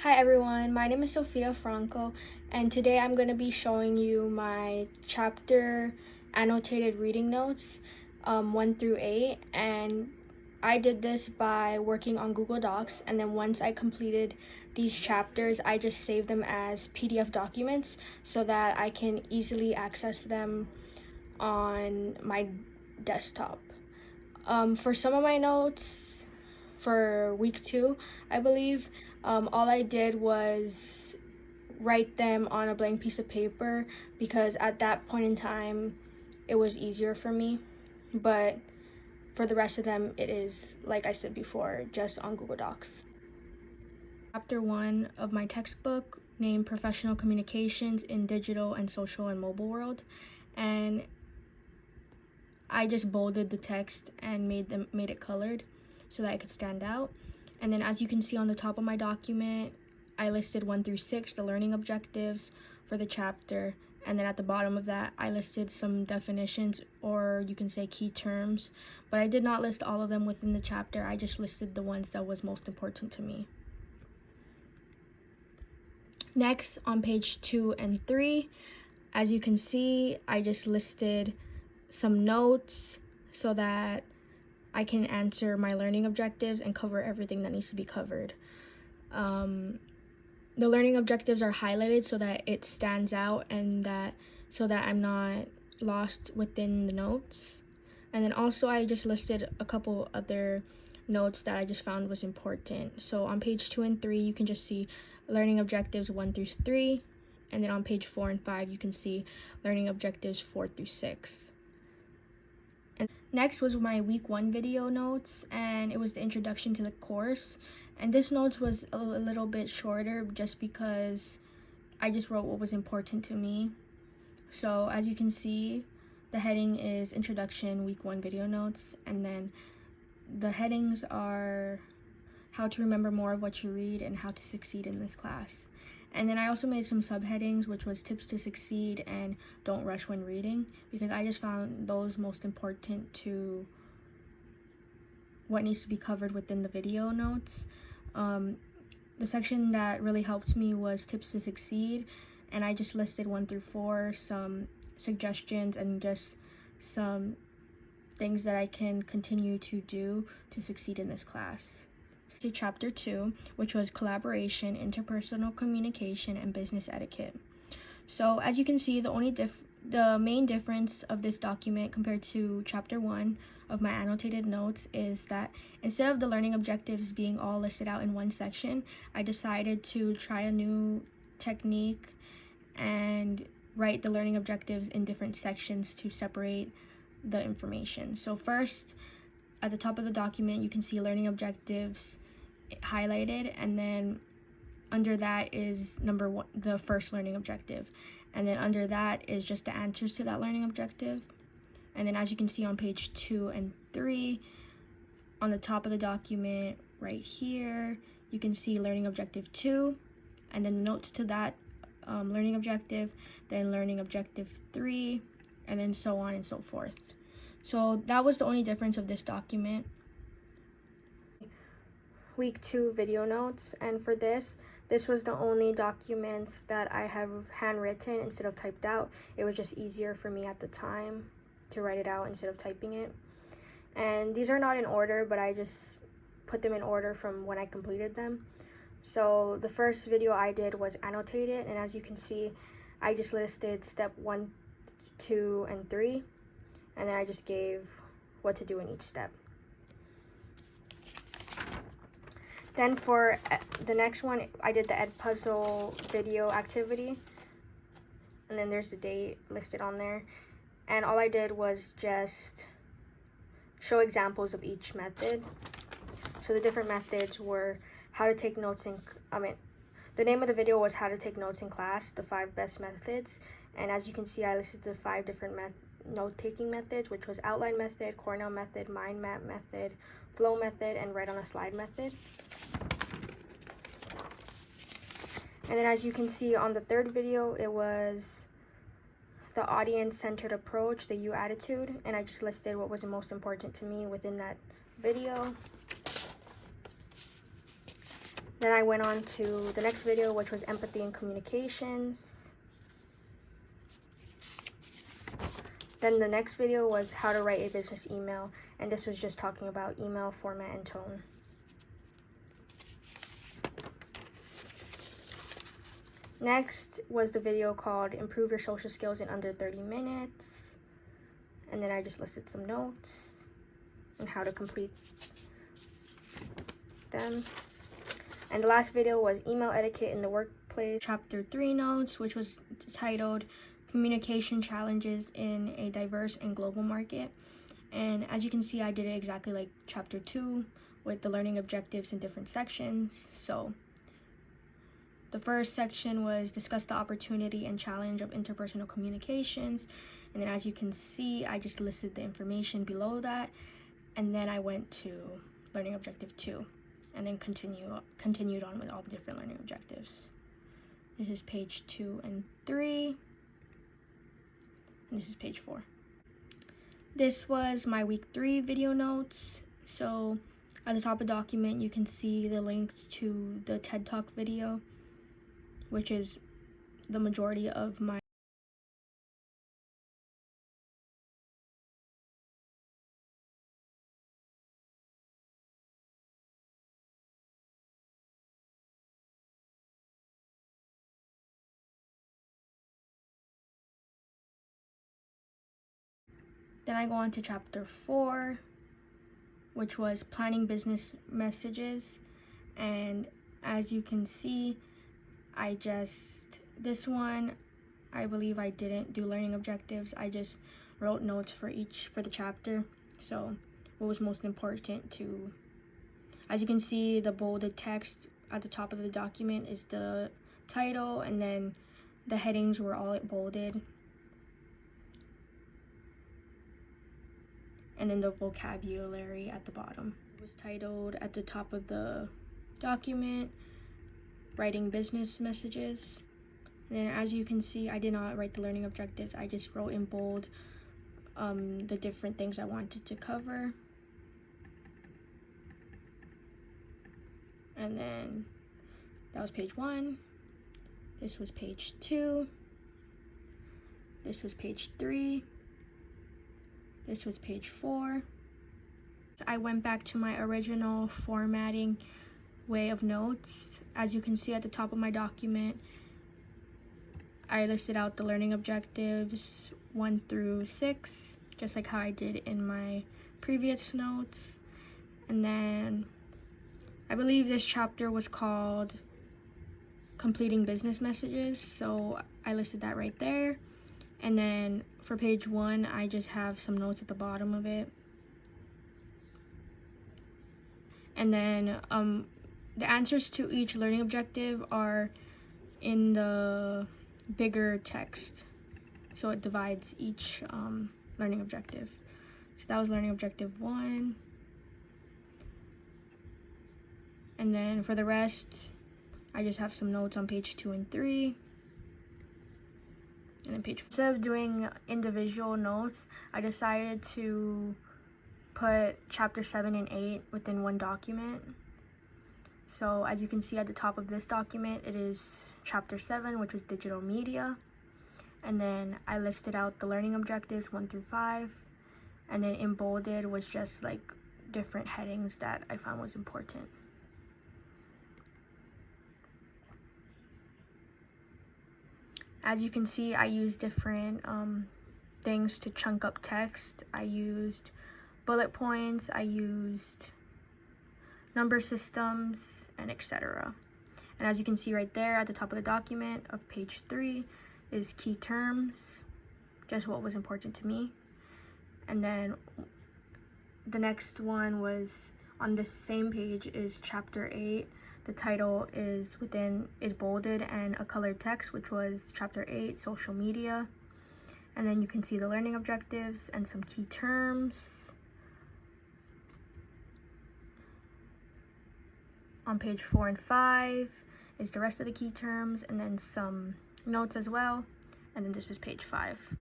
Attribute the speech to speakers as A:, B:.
A: Hi everyone, my name is Sophia Franco, and today I'm going to be showing you my chapter annotated reading notes 1 through 8. And I did this by working on Google Docs, and then once I completed these chapters, I just saved them as PDF documents so that I can easily access them on my desktop. For some of my notes, for week 2, I believe, all I did was write them on a blank piece of paper because at that point in time it was easier for me. But for the rest of them, it is, like I said before, just on Google Docs. Chapter 1 of my textbook named Professional Communications in Digital and Social and Mobile World, and I just bolded the text and made it colored so that it could stand out. And then as you can see on the top of my document, I listed 1 through 6, the learning objectives for the chapter. And then at the bottom of that, I listed some definitions, or you can say key terms. But I did not list all of them within the chapter. I just listed the ones that was most important to me. Next, on page 2 and 3, as you can see, I just listed some notes so that I can answer my learning objectives and cover everything that needs to be covered. The learning objectives are highlighted so that it stands out and so that I'm not lost within the notes. And then also I just listed a couple other notes that I just found was important. So on page 2 and 3, you can just see learning objectives 1 through 3. And then on page 4 and 5, you can see learning objectives 4 through 6. And next was my week 1 video notes, and it was the introduction to the course. And this notes was a little bit shorter just because I just wrote what was important to me. So as you can see, the heading is Introduction Week 1 Video Notes, and then the headings are how to remember more of what you read and how to succeed in this class. And then I also made some subheadings, which was tips to succeed and don't rush when reading, because I just found those most important to what needs to be covered within the video notes. The section that really helped me was tips to succeed, and I just listed 1 through 4, some suggestions and just some things that I can continue to do to succeed in this class. To chapter 2, which was collaboration, interpersonal communication, and business etiquette. So as you can see, the main difference of this document compared to chapter 1 of my annotated notes is that instead of the learning objectives being all listed out in one section, I decided to try a new technique and write the learning objectives in different sections to separate the information. So first, at the top of the document, you can see learning objectives highlighted, and then under that is number 1, the first learning objective, and then under that is just the answers to that learning objective. And then as you can see on page 2 and 3, on the top of the document right here, you can see learning objective 2, and then notes to that learning objective, then learning objective 3, and then so on and so forth. So that was the only difference of this document. Week 2 video notes, and for this was the only documents that I have handwritten instead of typed out. It was just easier for me at the time to write it out instead of typing it. And these are not in order, but I just put them in order from when I completed them. So the first video I did was Annotated, and as you can see, I just listed step 1, 2, and 3, and then I just gave what to do in each step. Then for the next one, I did the Edpuzzle video activity, and then there's the date listed on there. And all I did was just show examples of each method. So the different methods were how to take notes the name of the video was how to take notes in class, the 5 best methods. And as you can see, I listed the 5 different note-taking methods, which was outline method, Cornell method, mind map method, flow method, and write on a slide method. And then as you can see on the third video, it was the audience-centered approach, the you attitude, and I just listed what was the most important to me within that video. Then I went on to the next video, which was empathy and communications. Then the next video was how to write a business email, and this was just talking about email format and tone. Next was the video called Improve Your Social Skills in Under 30 Minutes. And then I just listed some notes and how to complete them. And the last video was Email Etiquette in the Workplace, Chapter 3 notes, which was titled Communication Challenges in a Diverse and Global Market. And as you can see, I did it exactly like Chapter 2 with the learning objectives in different sections. So the first section was discuss the opportunity and challenge of interpersonal communications. And then as you can see, I just listed the information below that. And then I went to learning objective 2 and then continued on with all the different learning objectives. This is page 2 and 3. And this is page 4. This was my week 3 video notes. So at the top of the document, you can see the link to the TED Talk video, which is the majority of my Then I go on to chapter 4, which was planning business messages. And as you can see, this one, I believe I didn't do learning objectives. I just wrote notes for the chapter. So what was most important to, as you can see, the bolded text at the top of the document is the title, and then the headings were all bolded. And then the vocabulary at the bottom. It was titled at the top of the document, Writing Business Messages. And then as you can see, I did not write the learning objectives. I just wrote in bold the different things I wanted to cover. And then that was page 1. This was page 2. This was page 3. This was page 4. I went back to my original formatting way of notes. As you can see at the top of my document, I listed out the learning objectives 1 through 6, just like how I did in my previous notes. And then I believe this chapter was called Completing Business Messages, so I listed that right there. And then for page 1, I just have some notes at the bottom of it. And then the answers to each learning objective are in the bigger text. So it divides each learning objective. So that was learning objective 1. And then for the rest, I just have some notes on page 2 and 3. And then page 4. Instead of doing individual notes, I decided to put chapter 7 and 8 within one document. So as you can see at the top of this document, it is chapter 7, which was digital media. And then I listed out the learning objectives 1 through 5. And then in bolded was just like different headings that I found was important. As you can see, I used different things to chunk up text. I used bullet points, I used number systems, and etc. And as you can see right there at the top of the document of page 3 is key terms, just what was important to me. And then the next one was on this same page is chapter 8. The title is bolded and a colored text, which was chapter 8, social media. And then you can see the learning objectives and some key terms. On page 4 and 5 is the rest of the key terms, and then some notes as well. And then this is page 5.